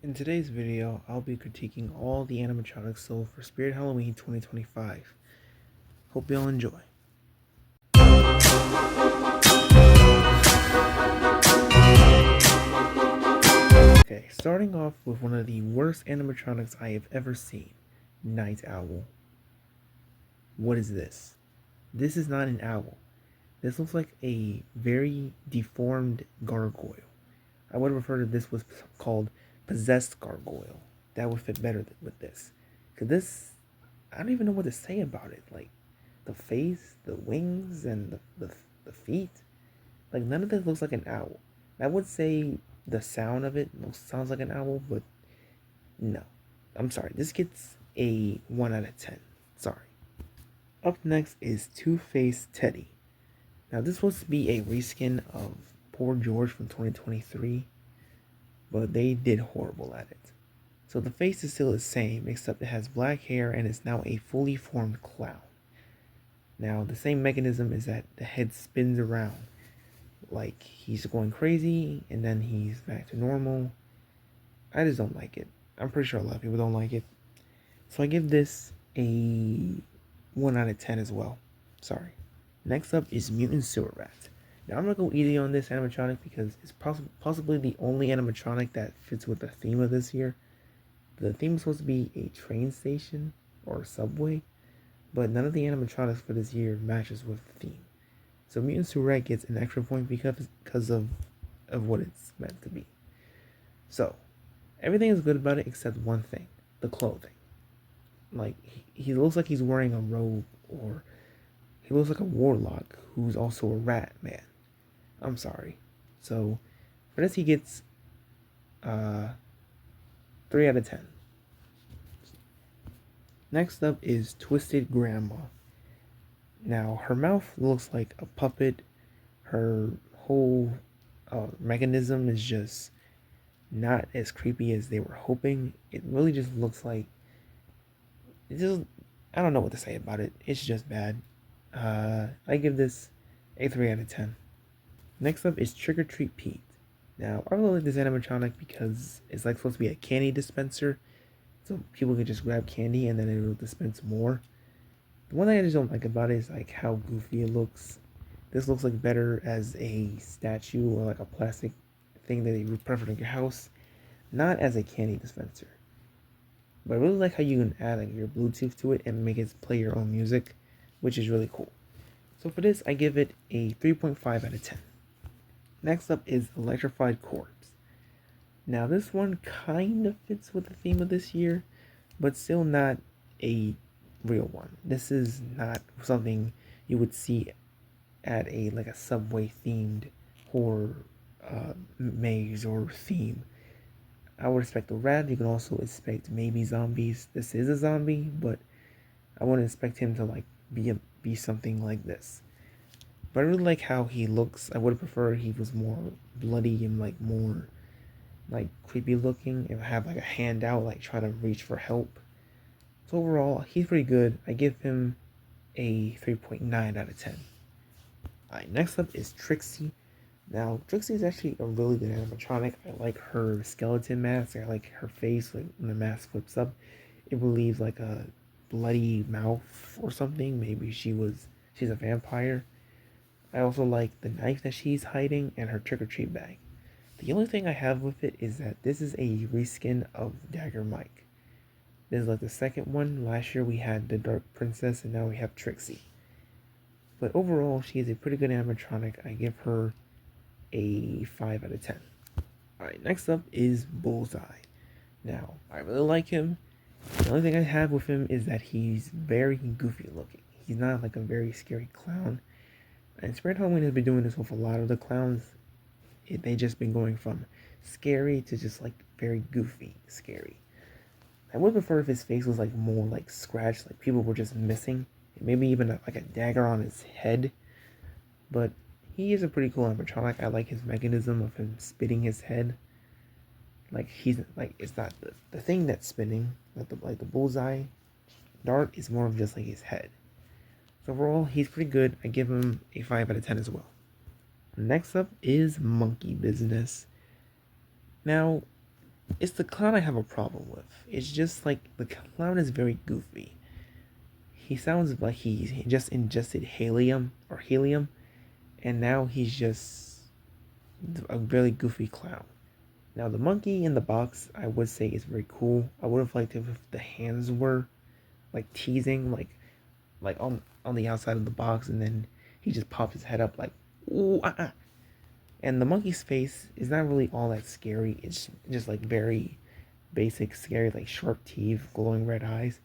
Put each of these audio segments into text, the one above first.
In today's video, I'll be critiquing all the animatronics sold for Spirit Halloween 2025. Hope y'all enjoy. Okay, starting off with one of the worst animatronics I have ever seen, Night Owl. What is this? This is not an owl. This looks like a very deformed gargoyle. I would refer to this was called possessed gargoyle. That would fit better with this. Cause this, I don't even know what to say about it. Like the face, the wings, and the feet. Like none of this looks like an owl. I would say the sound of it sounds like an owl, but no. I'm sorry. This gets a 1 out of 10. Sorry. Up next is Two-Faced Teddy. Now this was supposed to be a reskin of Poor George from 2023, but they did horrible at it. So the face is still the same, except it has black hair and is now a fully formed clown. Now the same mechanism is that the head spins around, like he's going crazy and then he's back to normal. I just don't like it. I'm pretty sure a lot of people don't like it. So I give this a 1 out of 10 as well. Sorry. Next up is Mutant Sewer Rat. Now I'm gonna go easy on this animatronic because it's possibly the only animatronic that fits with the theme of this year. The theme is supposed to be a train station or subway, but none of the animatronics for this year matches with the theme. So Mutant Sewer Rat gets an extra point because of what it's meant to be. So everything is good about it except one thing: the clothing. Like he looks like he's wearing a robe, or he looks like a warlock who's also a rat man. I'm sorry. So for this he gets 3 out of 10. Next up is Twisted Grandma. Now her mouth looks like a puppet. Her whole mechanism is just not as creepy as they were hoping. It really just looks like it just, I don't know what to say about it. It's just bad. I give this a 3 out of 10. Next up is Trick or Treat Pete. Now, I really like this animatronic because it's like supposed to be a candy dispenser, so people can just grab candy and then it will dispense more. The one thing I just don't like about it is like how goofy it looks. This looks like better as a statue or like a plastic thing that you would put in your house, not as a candy dispenser. But I really like how you can add like your Bluetooth to it and make it play your own music, which is really cool. So for this, I give it a 3.5 out of 10. Next up is Electrified Corpse. Now this one kind of fits with the theme of this year, but still not a real one. This is not something you would see at a subway themed horror maze or theme. I would expect a rat. You can also expect maybe zombies. This is a zombie, but I wouldn't expect him to like be something like this. But I really like how he looks. I would prefer he was more bloody and like more like creepy looking and have like a hand out, like try to reach for help. So overall, he's pretty good. I give him a 3.9 out of 10. Alright, next up is Trixie. Now, Trixie is actually a really good animatronic. I like her skeleton mask. I like her face. Like when the mask flips up, it relieves like a bloody mouth or something. Maybe she's a vampire. I also like the knife that she's hiding and her trick-or-treat bag. The only thing I have with it is that this is a reskin of Dagger Mike. This is like the second one. Last year we had the Dark Princess and now we have Trixie. But overall, she is a pretty good animatronic. I give her a 5 out of 10. Alright, next up is Bullseye. Now, I really like him. The only thing I have with him is that he's very goofy looking. He's not like a very scary clown. And Spirit Halloween has been doing this with a lot of the clowns. They just been going from scary to just like very goofy scary. I would prefer if his face was like more like scratched, like people were just missing. Maybe even like a dagger on his head. But he is a pretty cool animatronic. I like his mechanism of him spitting his head. Like he's like it's not the thing that's spinning, like the bullseye dart is more of just like his head. So overall, he's pretty good. I give him a 5 out of 10 as well. Next up is Monkey Business. Now, It's the clown I have a problem with. It's just like the clown is very goofy. He sounds like he just ingested helium, and now he's just a really goofy clown. Now the monkey in the box, I would say is very cool. I would have liked if the hands were like teasing, like on the outside of the box, and then he just pops his head up like ooh ah, ah. And the monkey's face is not really all that scary. It's just like very basic scary, like sharp teeth, glowing red eyes.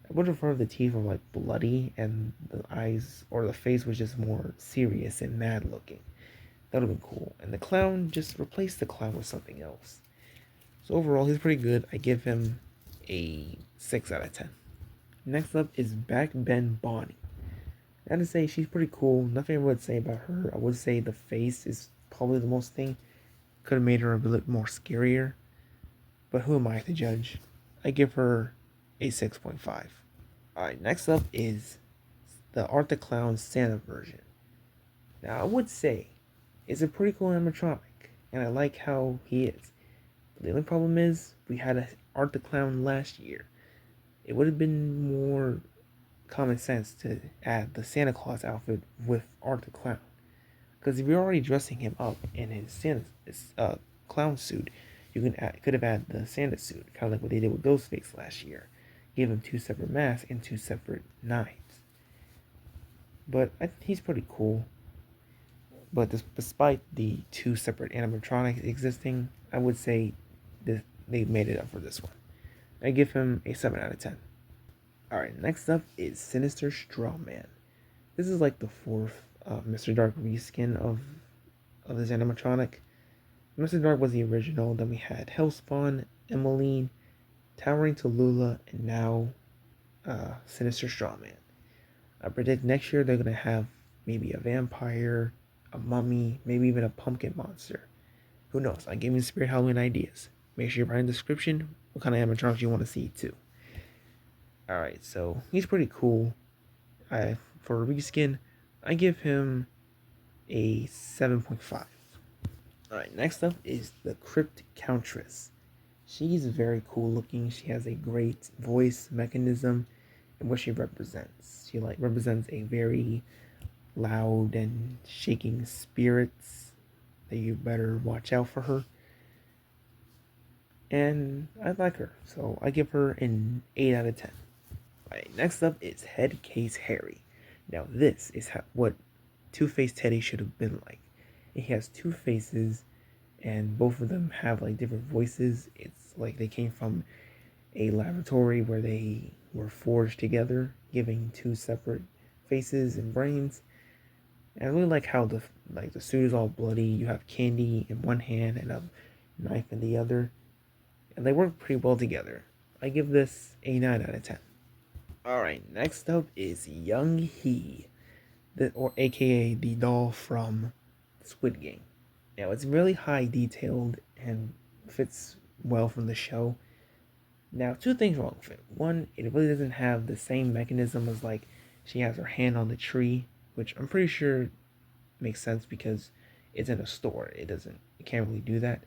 I would prefer if the teeth were like bloody and the eyes or the face was just more serious and mad looking. That would have been cool. And the clown, just replace the clown with something else. So overall, he's pretty good. I give him a 6 out of 10. Next up is Back Ben Bonnie. I gotta say, she's pretty cool. Nothing I would say about her. I would say the face is probably the most thing. Could have made her a bit more scarier. But who am I to judge? I give her a 6.5. Alright, next up is the Art the Clown Santa version. Now, I would say it's a pretty cool animatronic, and I like how he is. But the only problem is, we had a Art the Clown last year. It would have been more common sense to add the Santa Claus outfit with Art the Clown. Because if you're already dressing him up in his clown suit, you could have added the Santa suit, kind of like what they did with Ghostface last year. Give him two separate masks and two separate knives. But he's pretty cool. But despite the two separate animatronics existing, I would say they made it up for this one. I give him a 7 out of 10. Alright, next up is Sinister Strawman. This is like the fourth Mr. Dark reskin of this animatronic. Mr. Dark was the original, then we had Hellspawn, Emmeline, Towering Tallulah, and now Sinister Strawman. I predict next year they're going to have maybe a vampire, a mummy, maybe even a pumpkin monster. Who knows? I gave you Spirit Halloween ideas. Make sure you write in the description what kind of animatronics you want to see too. Alright, so he's pretty cool. For a reskin, I give him a 7.5. Alright, next up is the Crypt Countess. She's very cool looking. She has a great voice mechanism and what she represents. She represents a very loud and shaking spirits that you better watch out for her. And I like her, so I give her an 8 out of 10. Alright, next up is Head Case Harry. Now this is what Two-Faced Teddy should have been like. He has two faces, and both of them have like different voices. It's like they came from a laboratory where they were forged together, giving two separate faces and brains. And I really like how the suit is all bloody. You have candy in one hand and a knife in the other, and they work pretty well together. I give this a 9 out of 10. Alright, next up is Young He, or aka the doll from Squid Game. Now it's really high detailed and fits well from the show. Now, two things wrong with it. One, it really doesn't have the same mechanism as like she has her hand on the tree, which I'm pretty sure makes sense because it's in a store. It can't really do that.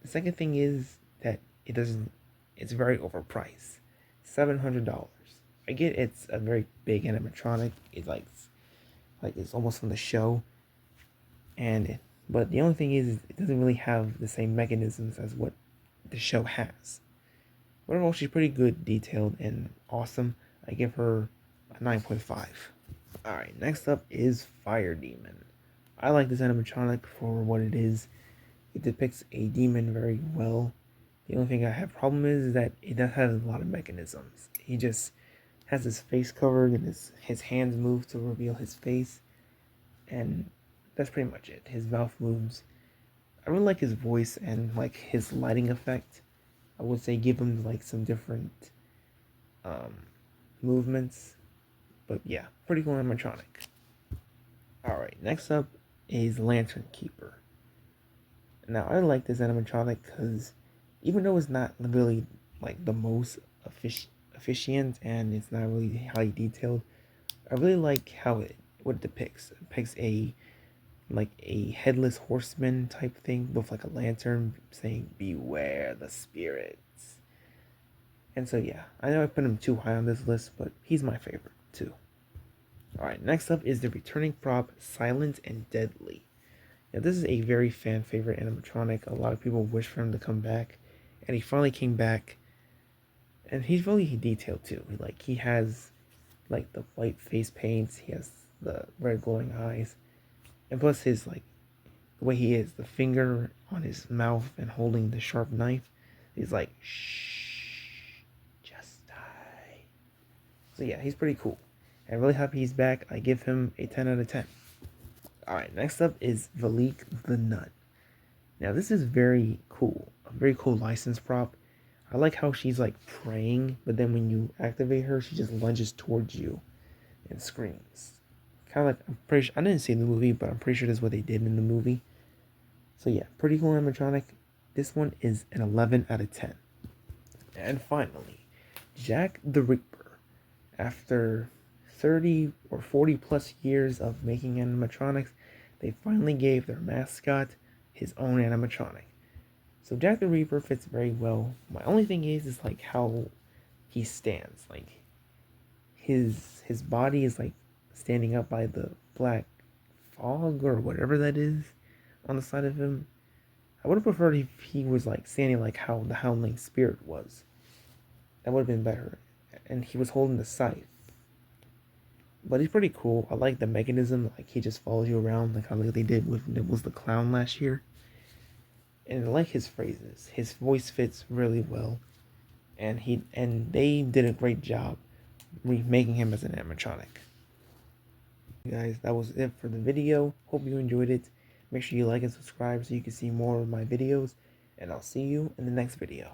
The second thing is that it's very overpriced. $700. I get it's a very big animatronic. It's like it's almost from the show. But the only thing is it doesn't really have the same mechanisms as what the show has. But overall, she's pretty good, detailed, and awesome. I give her a 9.5. Alright, next up is Fire Demon. I like this animatronic for what it is. It depicts a demon very well. The only thing I have problem is that it does have a lot of mechanisms. He just has his face covered and his hands move to reveal his face. And that's pretty much it. His mouth moves. I really like his voice and like his lighting effect. I would say give him like some different movements. But yeah, pretty cool animatronic. Alright, next up is Lantern Keeper. Now I like this animatronic because even though it's not really like the most efficient and it's not really highly detailed, I really like what it depicts. It depicts a like a headless horseman type thing with like a lantern saying beware the spirits. And so yeah, I know I put him too high on this list, but he's my favorite too. Alright, next up is the returning prop Silent and Deadly. Now this is a very fan favorite animatronic. A lot of people wish for him to come back, and he finally came back. And he's really detailed too. Like he has like the white face paints, he has the red glowing eyes, and plus his like the way he is, the finger on his mouth and holding the sharp knife, he's like shh, just die. So yeah, he's pretty cool. I'm really happy he's back. I give him a 10 out of 10. Alright, next up is Valik the Nut. Now this is very cool. A very cool license prop. I like how she's like praying, but then when you activate her, she just lunges towards you and screams. Kind of like, I'm pretty sure, I didn't see the movie, but I'm pretty sure that's what they did in the movie. So yeah, pretty cool animatronic. This one is an 11 out of 10. And finally, Jack the Ripper. After 30 or 40 plus years of making animatronics, they finally gave their mascot his own animatronic. So Jack the Reaper fits very well. My only thing is like how he stands. Like his body is like standing up by the black fog or whatever that is on the side of him. I would have preferred if he was like standing like how the Howling Spirit was. That would have been better. And he was holding the scythe. But he's pretty cool. I like the mechanism, like he just follows you around, like how they did with Nibbles the Clown last year. And I like his phrases. His voice fits really well. And they did a great job remaking him as an animatronic. Guys, that was it for the video. Hope you enjoyed it. Make sure you like and subscribe so you can see more of my videos. And I'll see you in the next video.